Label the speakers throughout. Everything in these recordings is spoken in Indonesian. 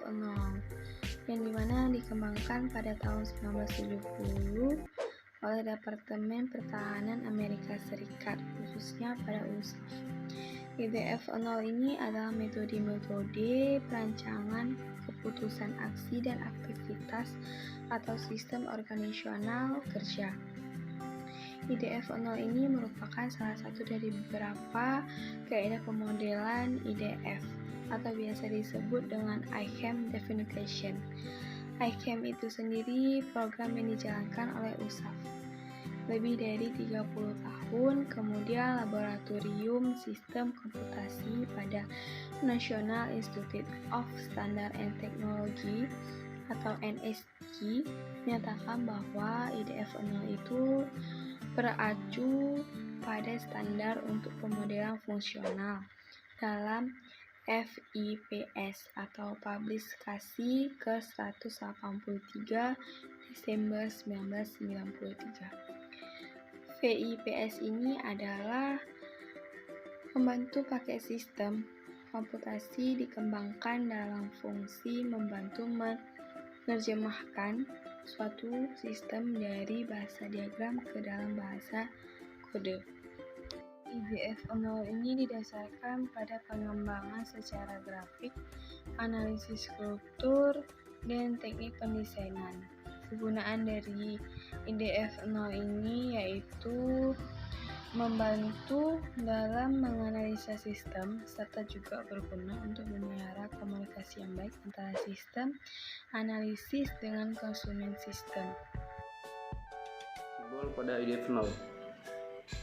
Speaker 1: IDF-0 yang dimana dikembangkan pada tahun 1970 oleh Departemen Pertahanan Amerika Serikat, khususnya pada USAF. IDF-0 ini adalah metode perancangan keputusan aksi dan aktivitas atau sistem organisasional kerja. IDF-0 ini merupakan salah satu dari beberapa kaidah pemodelan IDF atau biasa disebut dengan ICAM definition. ICAM itu sendiri program yang dijalankan oleh USAF lebih dari 30 tahun, kemudian Laboratorium Sistem Komputasi pada National Institute of Standard and Technology atau NST menyatakan bahwa IDF-0 itu beracu pada standar untuk pemodelan fungsional dalam FIPS atau Publikasi ke-183 Desember 1993. FIPS ini adalah membantu pakai sistem komputasi dikembangkan dalam fungsi membantu menerjemahkan suatu sistem dari bahasa diagram ke dalam bahasa kode. IDF-0 ini didasarkan pada pengembangan secara grafik, analisis struktur, dan teknik pendesainan. Kegunaan dari IDF-0 ini yaitu membantu dalam menganalisa sistem serta juga berguna untuk memelihara komunikasi yang baik antara sistem analisis dengan konsumen sistem.
Speaker 2: Simbol pada IDF-0.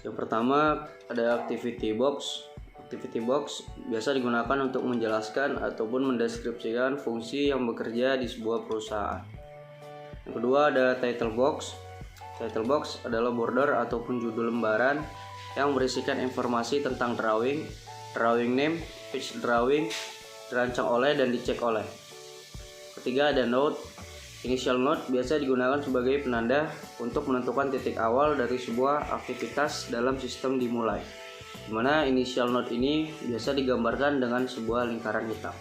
Speaker 2: Yang pertama ada activity box. Activity box biasa digunakan untuk menjelaskan ataupun mendeskripsikan fungsi yang bekerja di sebuah perusahaan. Yang kedua ada title box. Title box adalah border ataupun judul lembaran yang berisikan informasi tentang drawing name, page drawing, dirancang oleh dan dicek oleh. Ketiga ada note. Initial note biasa digunakan sebagai penanda untuk menentukan titik awal dari sebuah aktivitas dalam sistem dimulai, di mana initial note ini biasa digambarkan dengan sebuah lingkaran hitam.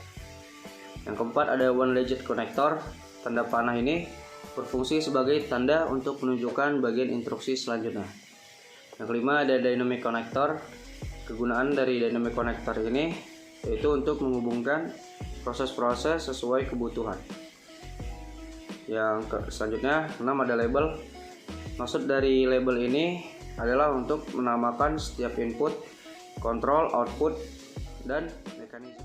Speaker 2: Yang keempat ada one legit connector. Tanda panah ini berfungsi sebagai tanda untuk menunjukkan bagian instruksi selanjutnya. Yang kelima ada dynamic connector. Kegunaan dari dynamic connector ini yaitu untuk menghubungkan proses-proses sesuai kebutuhan. Yang selanjutnya 6 ada label. Maksud dari label ini adalah untuk menamakan setiap input, kontrol, output, dan mekanisme.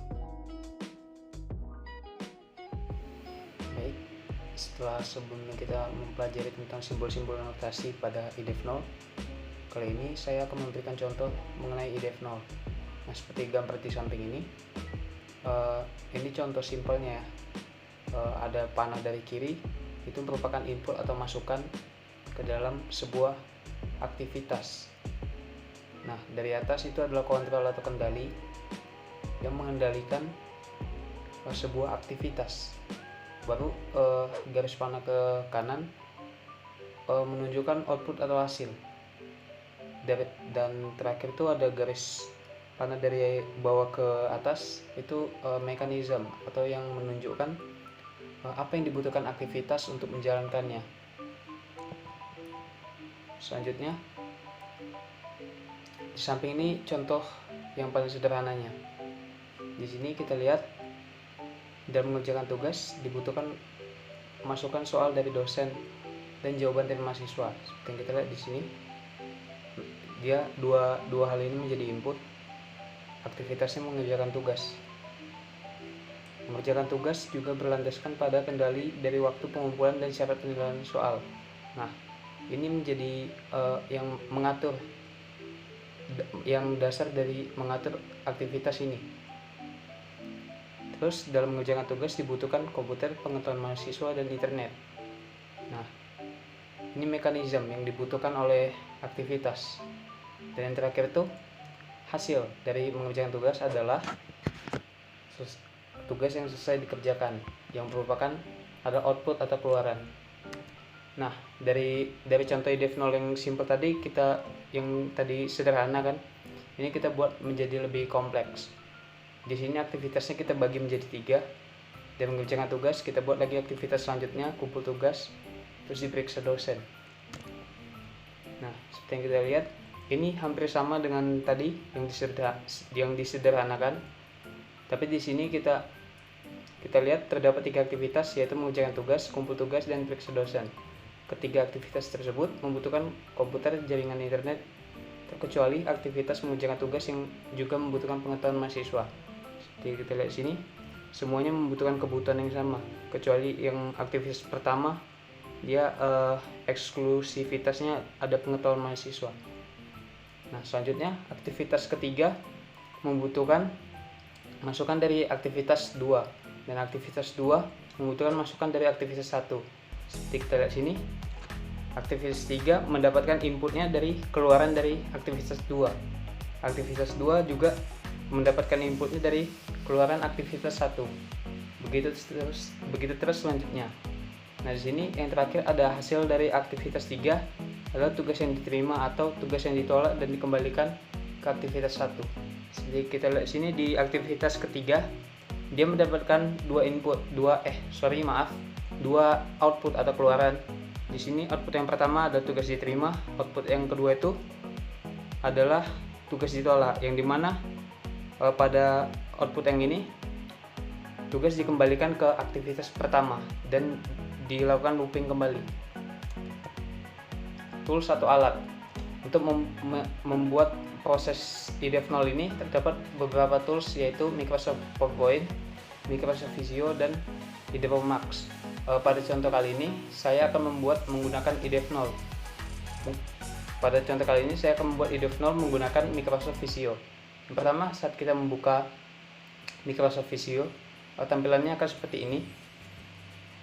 Speaker 3: Setelah sebelumnya kita mempelajari tentang simbol-simbol notasi pada IDF-0, kali ini saya akan memberikan contoh mengenai IDF-0. Nah, seperti gambar di samping ini contoh simpelnya. Ada panah dari kiri, itu merupakan input atau masukan ke dalam sebuah aktivitas. Nah, dari atas itu adalah kontrol atau kendali yang mengendalikan sebuah aktivitas. Baru garis panah ke kanan menunjukkan output atau hasil, dan terakhir itu ada garis panah dari bawah ke atas, itu mekanisme atau yang menunjukkan apa yang dibutuhkan aktivitas untuk menjalankannya. Selanjutnya di samping ini contoh yang paling sederhananya. Di sini kita lihat dalam mengerjakan tugas dibutuhkan masukan soal dari dosen dan jawaban dari mahasiswa. Seperti yang kita lihat di sini, dia dua hal ini menjadi input. Aktivitasnya mengerjakan tugas. Mengerjakan tugas juga berlandaskan pada kendali dari waktu pengumpulan dan syarat penilaian soal. Nah, ini menjadi yang mengatur, yang dasar dari mengatur aktivitas ini. Terus dalam mengerjakan tugas dibutuhkan komputer, pengetahuan mahasiswa, dan internet. Nah, ini mekanisme yang dibutuhkan oleh aktivitas. Dan yang terakhir itu hasil dari mengerjakan tugas adalah tugas yang selesai dikerjakan, yang merupakan ada output atau keluaran. Nah, dari contoh IDF-0 yang simple tadi, yang tadi sederhana kan, ini kita buat menjadi lebih kompleks. Di sini aktivitasnya kita bagi menjadi 3. Dan mengerjakan tugas, kita buat lagi aktivitas selanjutnya, kumpul tugas, terus diperiksa dosen. Nah, seperti yang kita lihat, ini hampir sama dengan tadi yang disederhanakan. Tapi di sini kita lihat terdapat 3 aktivitas, yaitu mengerjakan tugas, kumpul tugas, dan periksa dosen. Ketiga aktivitas tersebut membutuhkan komputer, jaringan internet, terkecuali aktivitas mengerjakan tugas yang juga membutuhkan pengetahuan mahasiswa. Seperti kita lihat sini, semuanya membutuhkan kebutuhan yang sama, kecuali yang aktivitas pertama dia eksklusivitasnya ada pengetahuan mahasiswa. Nah, selanjutnya aktivitas ketiga membutuhkan masukan dari aktivitas 2, dan aktivitas 2 membutuhkan masukan dari aktivitas 1. Seperti kita lihat sini, aktivitas 3 mendapatkan inputnya dari keluaran dari aktivitas 2. Aktivitas 2 juga mendapatkan inputnya dari keluaran aktivitas 1. Begitu terus selanjutnya. Nah, di sini yang terakhir ada hasil dari aktivitas 3 adalah tugas yang diterima atau tugas yang ditolak dan dikembalikan ke aktivitas 1. Jadi kita lihat sini di aktivitas ketiga dia mendapatkan dua output atau keluaran. Di sini output yang pertama adalah tugas diterima, output yang kedua itu adalah tugas ditolak, yang dimana pada output yang ini tugas dikembalikan ke aktivitas pertama dan dilakukan looping kembali. Tools atau alat untuk membuat proses IDEF0 ini terdapat beberapa tools, yaitu Microsoft PowerPoint, Microsoft Visio, dan IDEF Max. Pada contoh kali ini saya akan menggunakan IDEF0. Pada contoh kali ini saya akan membuat IDEF0 menggunakan Microsoft Visio. Yang pertama, saat kita membuka Microsoft Visio, tampilannya akan seperti ini.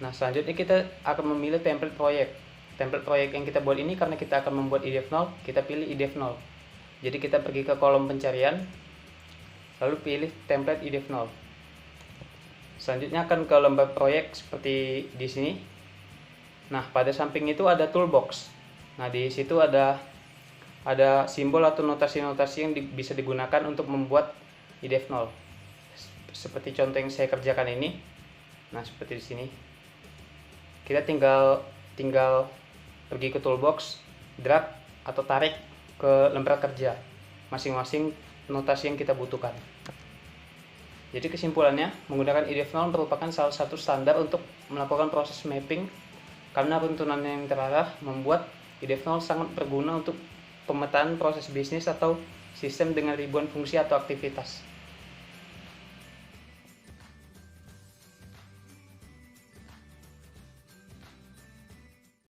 Speaker 3: Nah, selanjutnya kita akan memilih template proyek. Template proyek yang kita buat ini karena kita akan membuat IDEF0, kita pilih IDEF0. Jadi kita pergi ke kolom pencarian, lalu pilih template IDEF0. Selanjutnya akan ke lembar proyek seperti di sini. Nah, pada samping itu ada toolbox. Nah, di situ ada simbol atau notasi-notasi yang bisa digunakan untuk membuat IDEF0. Seperti contoh yang saya kerjakan ini. Nah, seperti di sini. Kita tinggal pergi ke toolbox, drag atau tarik ke lembar kerja masing-masing notasi yang kita butuhkan. Jadi kesimpulannya, menggunakan IDEF0 merupakan salah satu standar untuk melakukan proses mapping, karena runtunannya yang terarah membuat IDEF0 sangat berguna untuk pemetaan proses bisnis atau sistem dengan ribuan fungsi atau aktivitas.